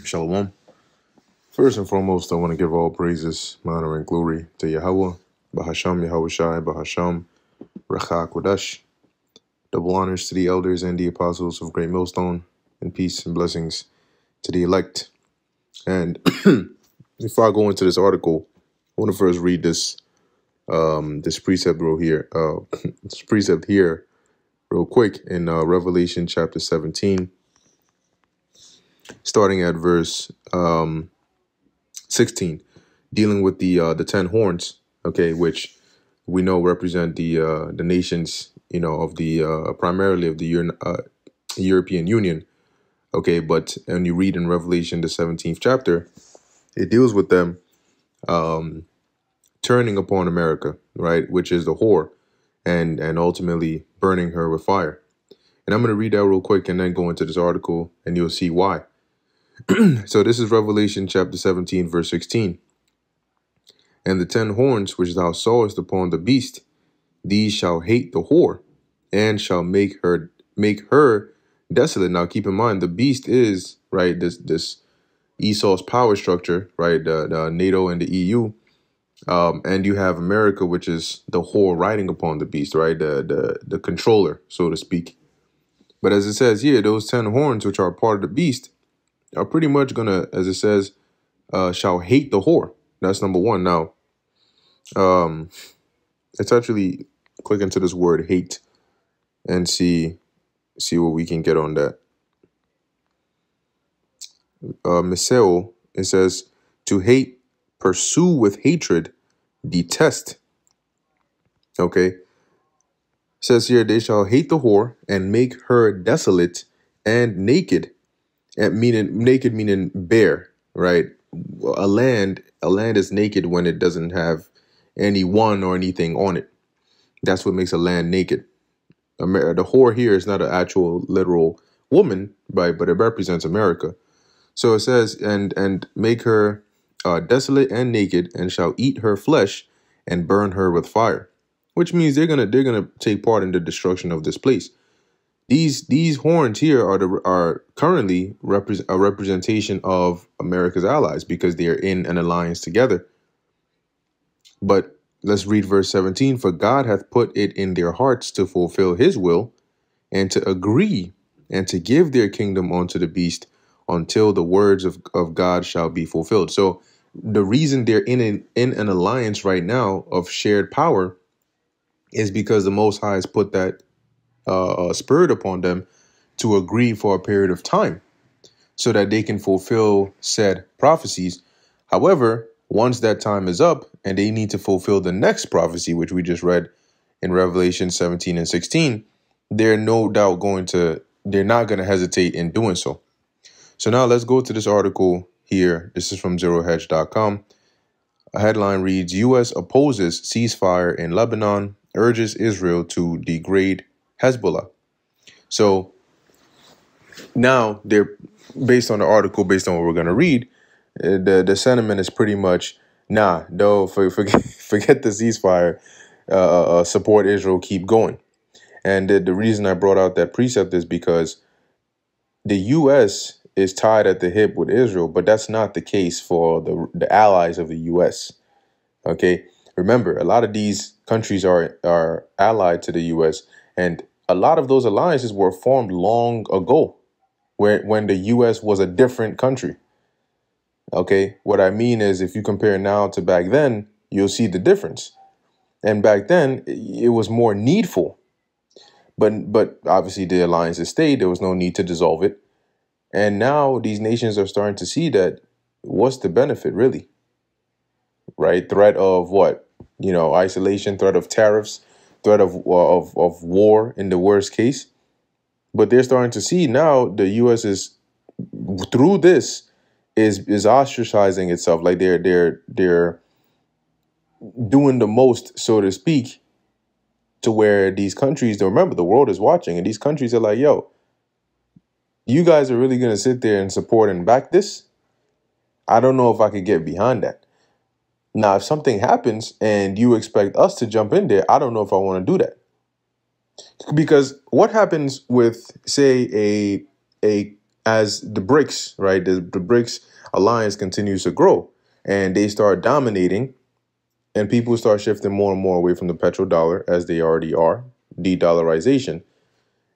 Shalom. First and foremost, I want to give all praises, honor, and glory to Yahweh, Bahasham, Yahweh Shai, Bahasham, Rachak Kodash. Double honors to the elders and the apostles of Great Millstone, and peace and blessings to the elect. And before I go into this article, I want to first read this this precept here real quick in Revelation chapter 17, starting at verse 16, dealing with the 10 horns, okay, which we know represent the nations, of the primarily of the European Union, okay. But when you read in Revelation the 17th chapter, it deals with them turning upon America, right, which is the whore, and ultimately burning her with fire. And I'm going to read that real quick and then go into this article, and you'll see why. So this is Revelation chapter 17, verse 16. And the 10 horns which thou sawest upon the beast, these shall hate the whore, and shall make her desolate. Now keep in mind, the beast is, right, this Esau's power structure, right, the NATO and the EU, and you have America, which is the whore riding upon the beast, right, the controller, so to speak. But as it says here, those 10 horns which are part of the beast are pretty much gonna, as it says, shall hate the whore. That's number one. Now, let's actually click into this word hate and see what we can get on that. Miseo, it says to hate, pursue with hatred, detest. Okay. It says here, they shall hate the whore and make her desolate and naked. And naked meaning bare, right? A land is naked when it doesn't have anyone or anything on it. That's what makes a land naked. The whore here is not an actual literal woman, right? But it represents America. So it says, and make her desolate and naked, and shall eat her flesh and burn her with fire, which means they're gonna take part in the destruction of this place. These horns here are currently a representation of America's allies, because they are in an alliance together. But let's read verse 17. For God hath put it in their hearts to fulfill his will, and to agree, and to give their kingdom unto the beast, until the words of God shall be fulfilled. So the reason they're in an alliance right now of shared power is because the Most High has put that spirit upon them to agree for a period of time so that they can fulfill said prophecies. However, once that time is up and they need to fulfill the next prophecy, which we just read in Revelation 17 and 16, they're no doubt they're not going to hesitate in doing so. So now let's go to this article here. This is from ZeroHedge.com. A headline reads, U.S. opposes ceasefire in Lebanon, urges Israel to degrade Hezbollah. So now they're, based on the article, based on what we're going to read, the sentiment is pretty much, forget the ceasefire, support Israel, keep going. And the reason I brought out that precept is because the U.S. is tied at the hip with Israel, but that's not the case for the allies of the U.S. Okay, remember, a lot of these countries are allied to the U.S., and a lot of those alliances were formed long ago, when the U.S. was a different country. Okay, what I mean is, if you compare now to back then, you'll see the difference. And back then, it was more needful. But obviously the alliances stayed. There was no need to dissolve it. And now these nations are starting to see that what's the benefit, really? Right? Threat of what? Isolation, threat of tariffs, threat of war in the worst case. But they're starting to see now the U.S. is, through this, is ostracizing itself. Like they're doing the most, so to speak, to where these countries, remember, the world is watching, and these countries are like, yo, you guys are really going to sit there and support and back this? I don't know if I could get behind that. Now, if something happens and you expect us to jump in there, I don't know if I want to do that. Because what happens with, say, a as the BRICS, right, the BRICS alliance continues to grow and they start dominating, and people start shifting more and more away from the petrodollar as they already are, de-dollarization.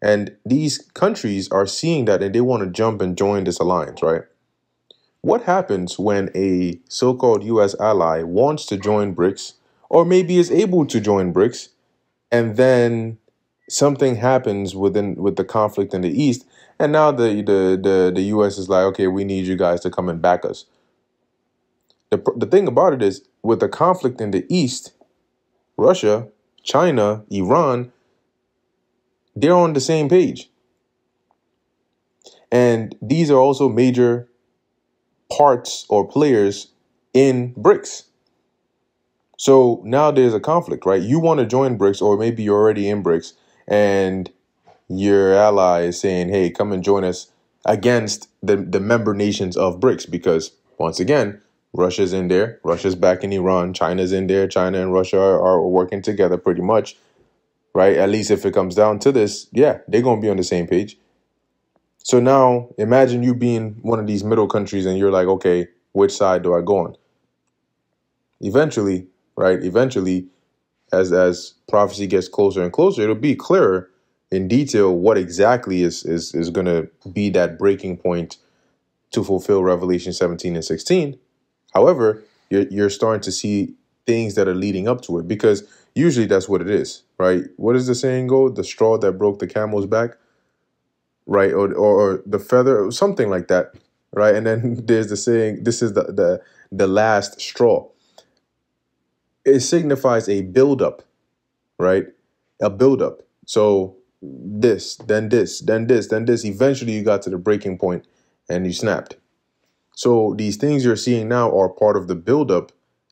And these countries are seeing that and they want to jump and join this alliance, right? What happens when a so-called US ally wants to join BRICS or maybe is able to join BRICS, and then something happens with the conflict in the East, and now the US is like, okay, we need you guys to come and back us. The thing about it is, with the conflict in the East, Russia, China, Iran, they're on the same page. And these are also major parts or players in BRICS. So now there's a conflict, right? You want to join BRICS, or maybe you're already in BRICS, and your ally is saying, hey, come and join us against the member nations of BRICS, because once again, Russia's in there, Russia's backing Iran, China's in there, China and Russia are working together pretty much, right? At least if it comes down to this, yeah, they're going to be on the same page. So now imagine you being one of these middle countries and you're like, okay, which side do I go on? Eventually, right? Eventually, as prophecy gets closer and closer, it'll be clearer in detail what exactly is going to be that breaking point to fulfill Revelation 17 and 16. However, you're starting to see things that are leading up to it, because usually that's what it is, right? What does the saying go? The straw that broke the camel's back, right? Or the feather, or something like that, right? And then there's the saying, this is the last straw. It signifies a buildup, right? A buildup. So this, then this, then this, then this. Eventually, you got to the breaking point and you snapped. So these things you're seeing now are part of the buildup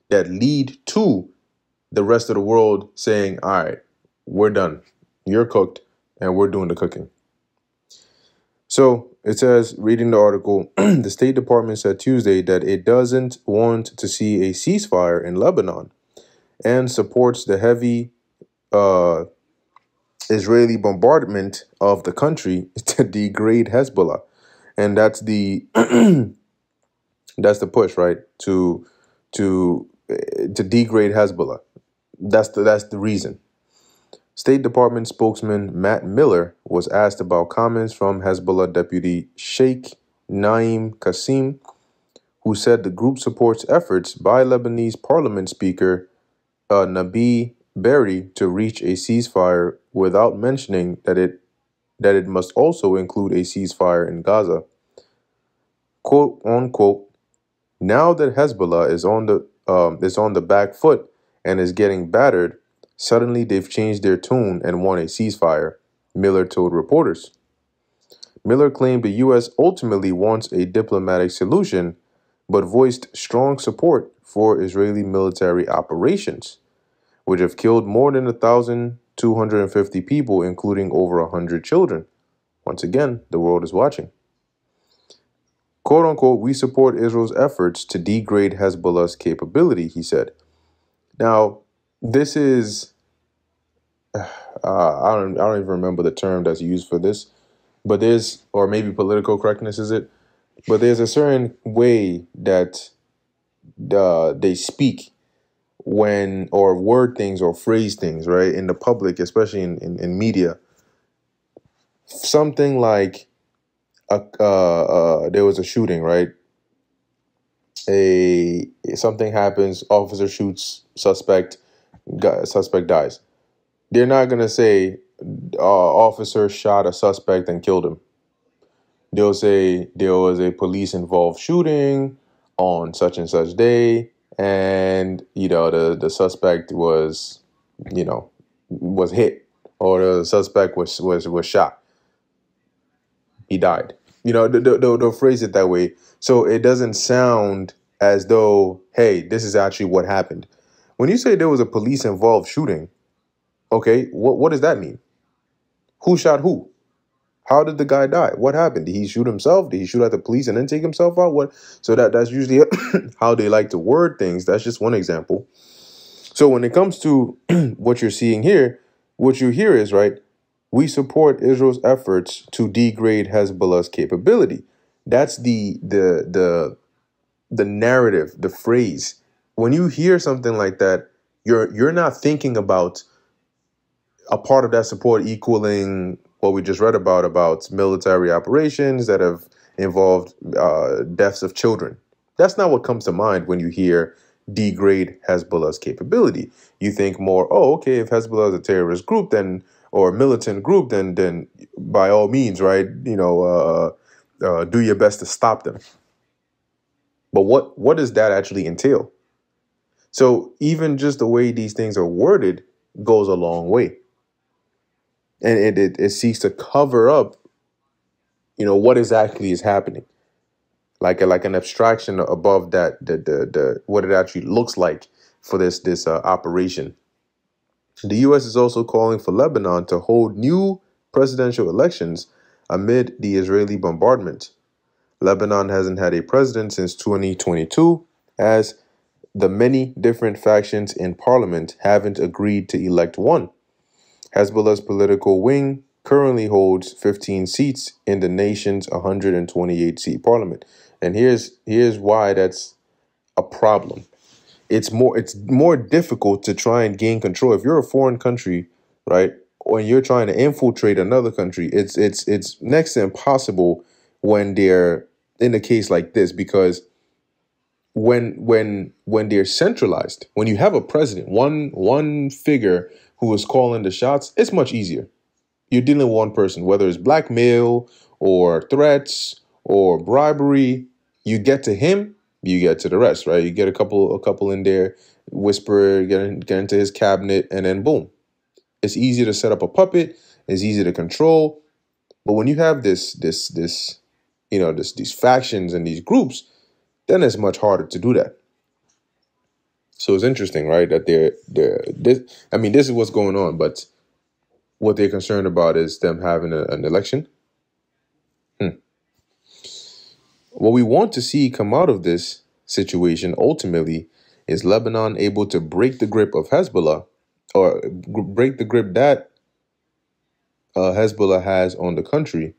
that lead to the rest of the world saying, all right, we're done. You're cooked and we're doing the cooking. So it says, reading the article, the State Department said Tuesday that it doesn't want to see a ceasefire in Lebanon and supports the heavy Israeli bombardment of the country to degrade Hezbollah. And that's the that's the push, right? To degrade Hezbollah. That's the reason. State Department spokesman Matt Miller was asked about comments from Hezbollah deputy Sheikh Naim Qasim, who said the group supports efforts by Lebanese parliament speaker Nabi Berri to reach a ceasefire, without mentioning that it must also include a ceasefire in Gaza. Quote unquote, now that Hezbollah is on the back foot and is getting battered, suddenly they've changed their tune and want a ceasefire, Miller told reporters. Miller claimed the U.S. ultimately wants a diplomatic solution, but voiced strong support for Israeli military operations, which have killed more than 1,250 people, including over 100 children. Once again, the world is watching. Quote unquote, we support Israel's efforts to degrade Hezbollah's capability, he said. Now, this is, I don't even remember the term that's used for this, but or maybe political correctness is it? But there's a certain way that they speak when, or word things or phrase things, right, in the public, especially in media. Something like there was a shooting, right? Something happens, officer shoots, suspect dies. They're not gonna say officer shot a suspect and killed him. They'll say there was a police involved shooting on such and such day, and the suspect was hit, or the suspect was shot. He died. They'll phrase it that way, so it doesn't sound as though, hey, this is actually what happened. When you say there was a police involved shooting, okay, what does that mean? Who shot who? How did the guy die? What happened? Did he shoot himself? Did he shoot at the police and then take himself out? What? So that's usually how they like to word things. That's just one example. So when it comes to what you're seeing here, what you hear is, right, We support Israel's efforts to degrade Hezbollah's capability. That's the narrative, the phrase. When you hear something like that, you're not thinking about a part of that support equaling what we just read about military operations that have involved deaths of children. That's not what comes to mind when you hear degrade Hezbollah's capability. You think more, oh, okay, if Hezbollah is a terrorist group, then or a militant group, then by all means, right? Do your best to stop them. But what does that actually entail? So even just the way these things are worded goes a long way. And it seeks to cover up, what exactly is happening. Like an abstraction above that, the what it actually looks like for this operation. The U.S. is also calling for Lebanon to hold new presidential elections amid the Israeli bombardment. Lebanon hasn't had a president since 2022, as the many different factions in parliament haven't agreed to elect one. Hezbollah's political wing currently holds 15 seats in the nation's 128-seat parliament. And here's why that's a problem. It's more difficult to try and gain control. If you're a foreign country, right, when you're trying to infiltrate another country, it's next to impossible when they're in a case like this, because when they're centralized, when you have a president, one figure who is calling the shots, it's much easier. You're dealing with one person, whether it's blackmail or threats or bribery. You get to him, you get to the rest, right? You get a couple in there, whisper, get into his cabinet, and then boom. It's easy to set up a puppet. It's easy to control. But when you have these factions and these groups, then it's much harder to do that. So it's interesting, right? That this is what's going on, but what they're concerned about is them having an election. What we want to see come out of this situation ultimately is Lebanon able to break the grip of Hezbollah, or break the grip that Hezbollah has on the country,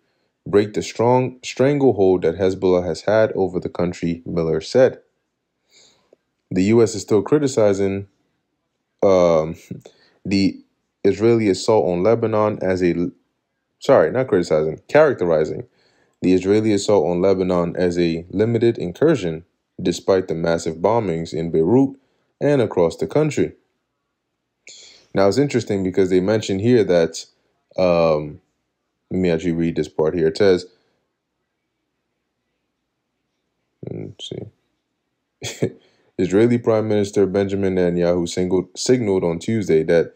break the strong stranglehold that Hezbollah has had over the country, Miller said. The U.S. is still criticizing the Israeli assault on Lebanon characterizing the Israeli assault on Lebanon as a limited incursion, despite the massive bombings in Beirut and across the country. Now, it's interesting because they mention here that, let me actually read this part here. It says, let's see. Israeli Prime Minister Benjamin Netanyahu signaled on Tuesday that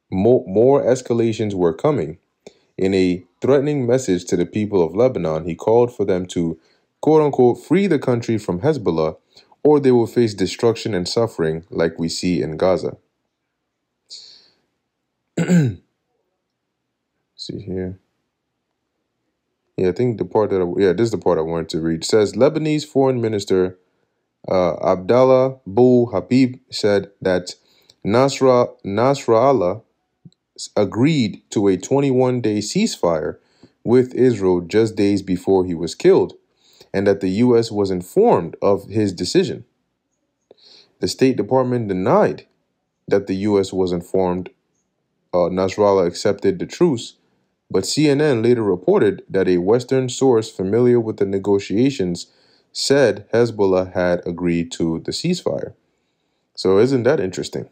more escalations were coming. In a threatening message to the people of Lebanon, he called for them to, quote-unquote, free the country from Hezbollah, or they will face destruction and suffering like we see in Gaza. See here. Yeah, I think this is the part I wanted to read. It says, Lebanese Foreign Minister Abdallah Bou Habib said that Nasrallah agreed to a 21-day ceasefire with Israel just days before he was killed, and that the U.S. was informed of his decision. The State Department denied that the U.S. was informed. Nasrallah accepted the truce, but CNN later reported that a Western source familiar with the negotiations said Hezbollah had agreed to the ceasefire. So isn't that interesting?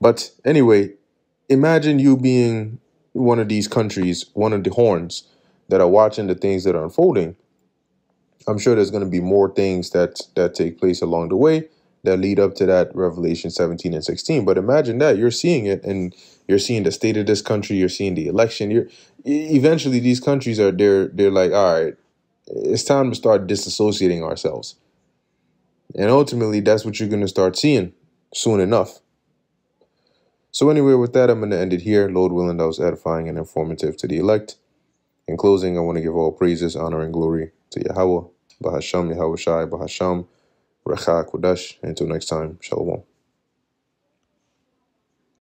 But anyway, imagine you being one of these countries, one of the horns that are watching the things that are unfolding. I'm sure there's going to be more things that take place along the way that lead up to that Revelation 17 and 16. But imagine that you're seeing it, and you're seeing the state of this country. You're seeing the election. Eventually these countries they're like, all right, it's time to start disassociating ourselves. And ultimately, that's what you're going to start seeing soon enough. So anyway, with that, I'm going to end it here. Lord willing, that was edifying and informative to the elect. In closing, I want to give all praises, honor, and glory to Yahweh, Bahasham, Yahweh Shai, Bahasham, Recha Kodesh. Until next time, Shalom.